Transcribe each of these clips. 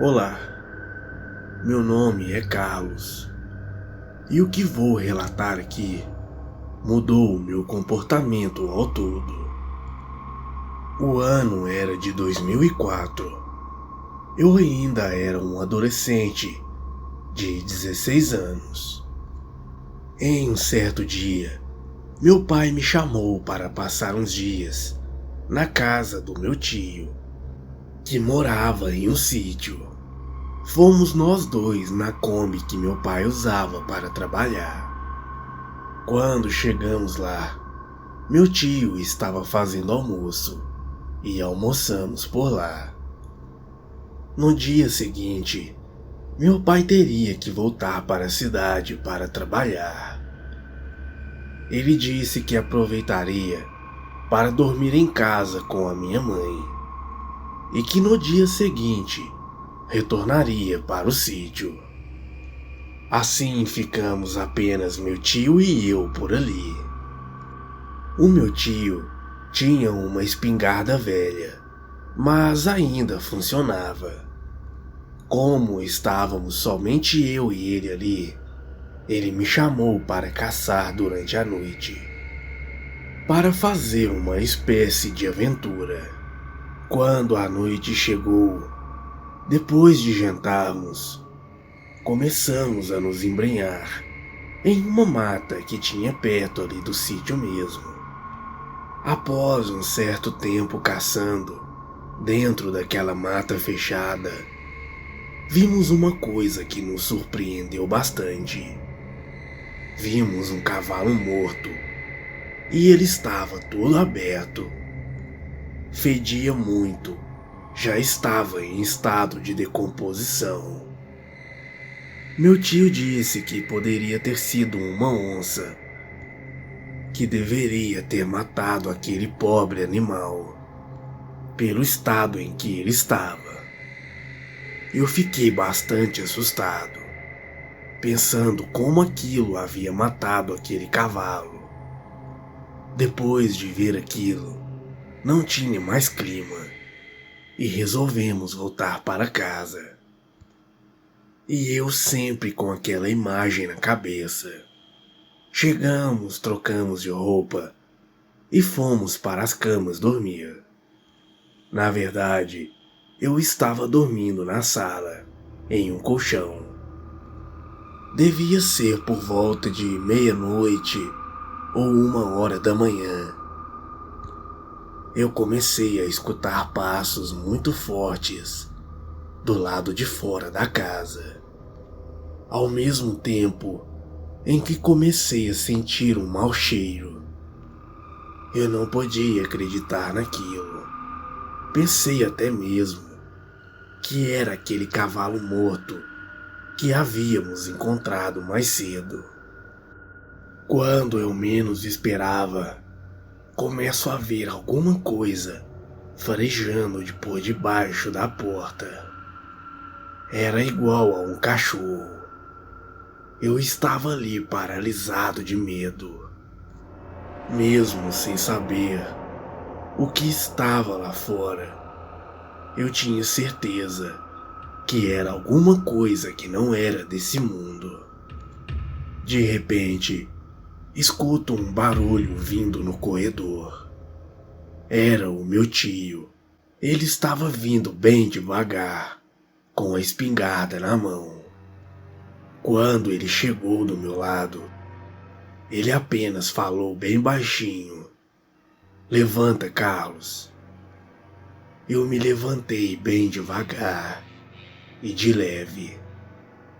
Olá, meu nome é Carlos e o que vou relatar aqui mudou o meu comportamento ao todo. O ano era de 2004. Eu ainda era um adolescente de 16 anos. Em um certo dia, meu pai me chamou para passar uns dias na casa do meu tio, que morava em um sítio. Fomos nós dois na Kombi que meu pai usava para trabalhar. Quando chegamos lá, meu tio estava fazendo almoço e almoçamos por lá. No dia seguinte, meu pai teria que voltar para a cidade para trabalhar. Ele disse que aproveitaria para dormir em casa com a minha mãe e que no dia seguinte retornaria para o sítio. Assim ficamos apenas meu tio e eu por ali. O meu tio tinha uma espingarda velha, mas ainda funcionava. Como estávamos somente eu e ele ali, ele me chamou para caçar durante a noite, para fazer uma espécie de aventura. Quando a noite chegou, depois de jantarmos, começamos a nos embrenhar em uma mata que tinha perto ali do sítio mesmo. Após um certo tempo caçando dentro daquela mata fechada, vimos uma coisa que nos surpreendeu bastante. Vimos um cavalo morto e ele estava todo aberto. Fedia muito, já estava em estado de decomposição. Meu tio disse que poderia ter sido uma onça, que deveria ter matado aquele pobre animal, pelo estado em que ele estava. Eu fiquei bastante assustado, pensando como aquilo havia matado aquele cavalo. Depois de ver aquilo, não tinha mais clima e resolvemos voltar para casa. E eu sempre com aquela imagem na cabeça. Chegamos, trocamos de roupa e fomos para as camas dormir. Na verdade, eu estava dormindo na sala, em um colchão. Devia ser por volta de meia-noite ou 1 hora da manhã. Eu comecei a escutar passos muito fortes do lado de fora da casa. Ao mesmo tempo em que comecei a sentir um mau cheiro. Eu não podia acreditar naquilo. Pensei até mesmo que era aquele cavalo morto que havíamos encontrado mais cedo. Quando eu menos esperava, começo a ver alguma coisa farejando de por debaixo da porta. Era igual a um cachorro. Eu estava ali paralisado de medo, mesmo sem saber o que estava lá fora. Eu tinha certeza que era alguma coisa que não era desse mundo. De repente, escuto um barulho vindo no corredor. Era o meu tio. Ele estava vindo bem devagar, com a espingarda na mão. Quando ele chegou do meu lado, ele apenas falou bem baixinho: "Levanta, Carlos." Eu me levantei bem devagar e de leve.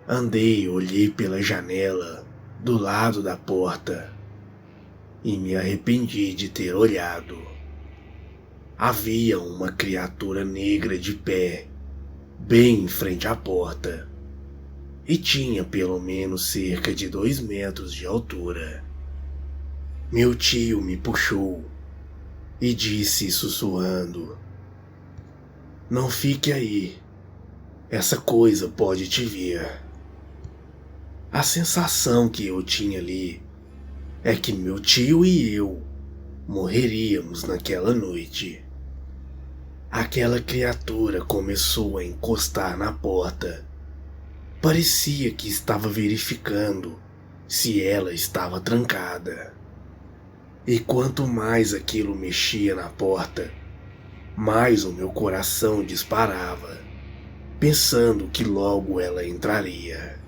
Andei e olhei pela janela do lado da porta e me arrependi de ter olhado. Havia uma criatura negra de pé, bem em frente à porta, e tinha pelo menos cerca de 2 metros de altura. Meu tio me puxou e disse sussurrando: "Não fique aí, essa coisa pode te ver." A sensação que eu tinha ali é que meu tio e eu morreríamos naquela noite. aquela criatura começou a encostar na porta. Parecia que estava verificando se ela estava trancada. E quanto mais aquilo mexia na porta, mais o meu coração disparava, pensando que logo ela entraria.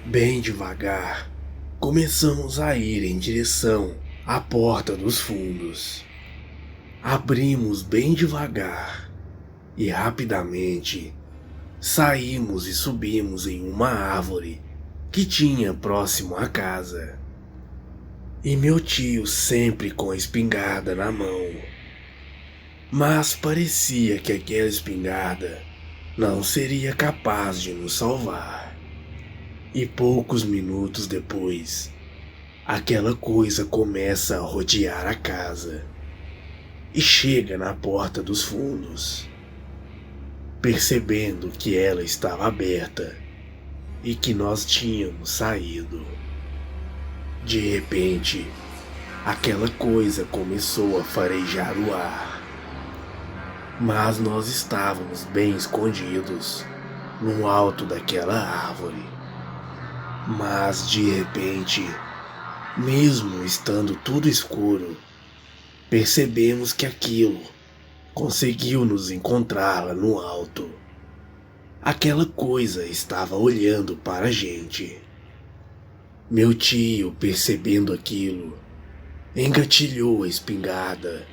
Bem devagar, começamos a ir em direção à porta dos fundos. Abrimos bem devagar e rapidamente saímos e subimos em uma árvore que tinha próximo à casa. E meu tio sempre com a espingarda na mão. Mas parecia que aquela espingarda não seria capaz de nos salvar. E poucos minutos depois, aquela coisa começa a rodear a casa e chega na porta dos fundos. Percebendo que ela estava aberta e que nós tínhamos saído, de repente, aquela coisa começou a farejar o ar. Mas nós estávamos bem escondidos no alto daquela árvore. Mas de repente, mesmo estando tudo escuro, percebemos que aquilo conseguiu nos encontrar lá no alto. Aquela coisa estava olhando para a gente. Meu tio, percebendo aquilo, engatilhou a espingarda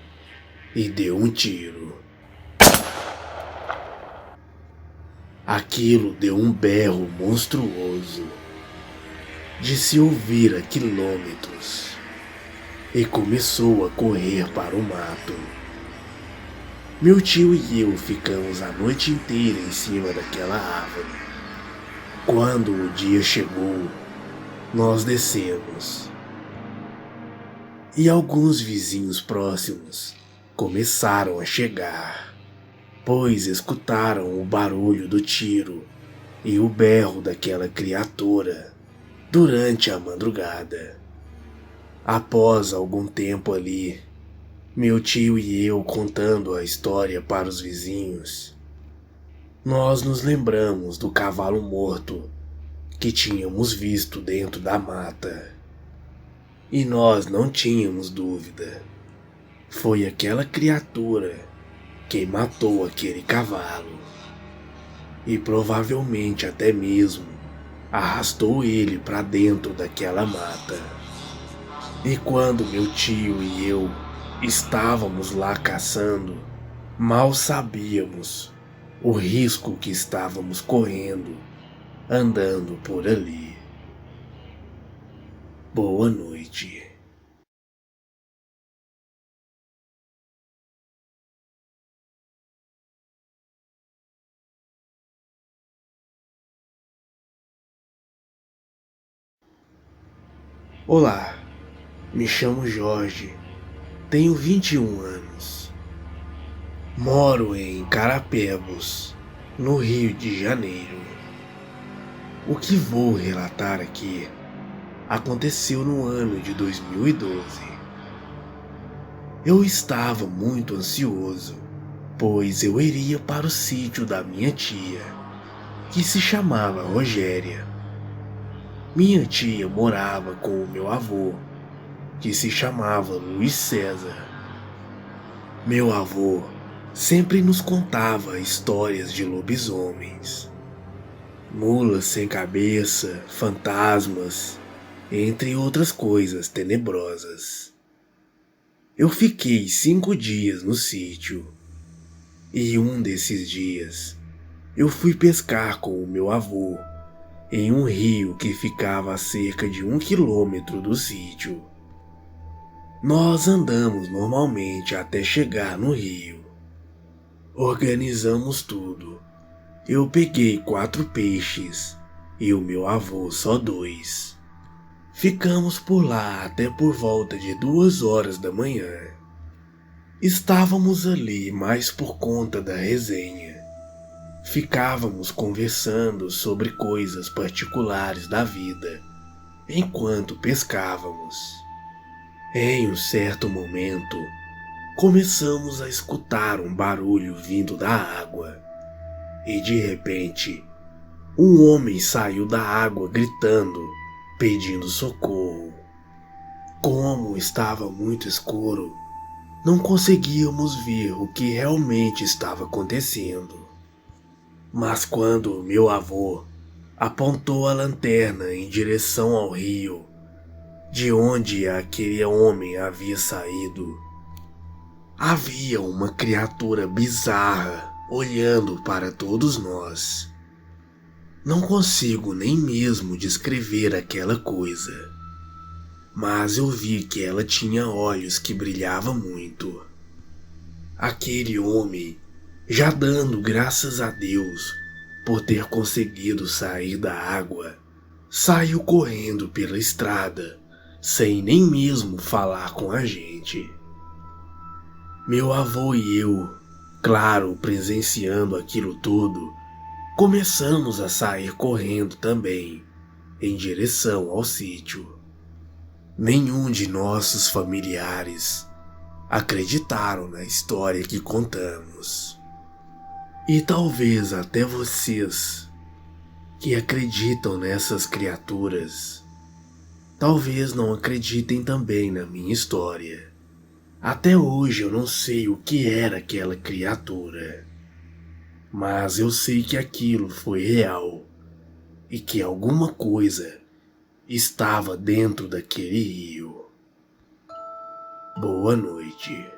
e deu um tiro. Aquilo deu um berro monstruoso, de se ouvir a quilômetros, e começou a correr para o mato. Meu tio e eu ficamos a noite inteira em cima daquela árvore. Quando o dia chegou, nós descemos. E alguns vizinhos próximos começaram a chegar, pois escutaram o barulho do tiro e o berro daquela criatura durante a madrugada. Após algum tempo ali, meu tio e eu contando a história para os vizinhos, nós nos lembramos do cavalo morto que tínhamos visto dentro da mata. E nós não tínhamos dúvida. Foi aquela criatura que matou aquele cavalo. E provavelmente até mesmo arrastou ele para dentro daquela mata. E quando meu tio e eu estávamos lá caçando, mal sabíamos o risco que estávamos correndo andando por ali. Boa noite. Olá, me chamo Jorge, tenho 21 anos. Moro em Carapebus, no Rio de Janeiro. O que vou relatar aqui aconteceu no ano de 2012. Eu estava muito ansioso, pois eu iria para o sítio da minha tia, que se chamava Rogéria. Minha tia morava com o meu avô, que se chamava Luiz César. Meu avô sempre nos contava histórias de lobisomens, mulas sem cabeça, fantasmas, entre outras coisas tenebrosas. Eu fiquei 5 dias no sítio, e um desses dias eu fui pescar com o meu avô em um rio que ficava a cerca de 1 quilômetro do sítio. Nós andamos normalmente até chegar no rio. Organizamos tudo. Eu peguei 4 peixes e o meu avô só 2. Ficamos por lá até por volta de 2 horas da manhã. Estávamos ali mais por conta da resenha. Ficávamos conversando sobre coisas particulares da vida enquanto pescávamos. Em um certo momento, começamos a escutar um barulho vindo da água e de repente um homem saiu da água gritando, pedindo socorro. Como estava muito escuro, não conseguíamos ver o que realmente estava acontecendo. Mas quando meu avô apontou a lanterna em direção ao rio, de onde aquele homem havia saído, havia uma criatura bizarra olhando para todos nós. Não consigo nem mesmo descrever aquela coisa, mas eu vi que ela tinha olhos que brilhavam muito. Aquele homem, já dando graças a Deus por ter conseguido sair da água, saiu correndo pela estrada, sem nem mesmo falar com a gente. Meu avô e eu, claro, presenciando aquilo tudo, começamos a sair correndo também, em direção ao sítio. Nenhum de nossos familiares acreditaram na história que contamos. E talvez até vocês, que acreditam nessas criaturas, talvez não acreditem também na minha história. Até hoje eu não sei o que era aquela criatura, mas eu sei que aquilo foi real e que alguma coisa estava dentro daquele rio. Boa noite.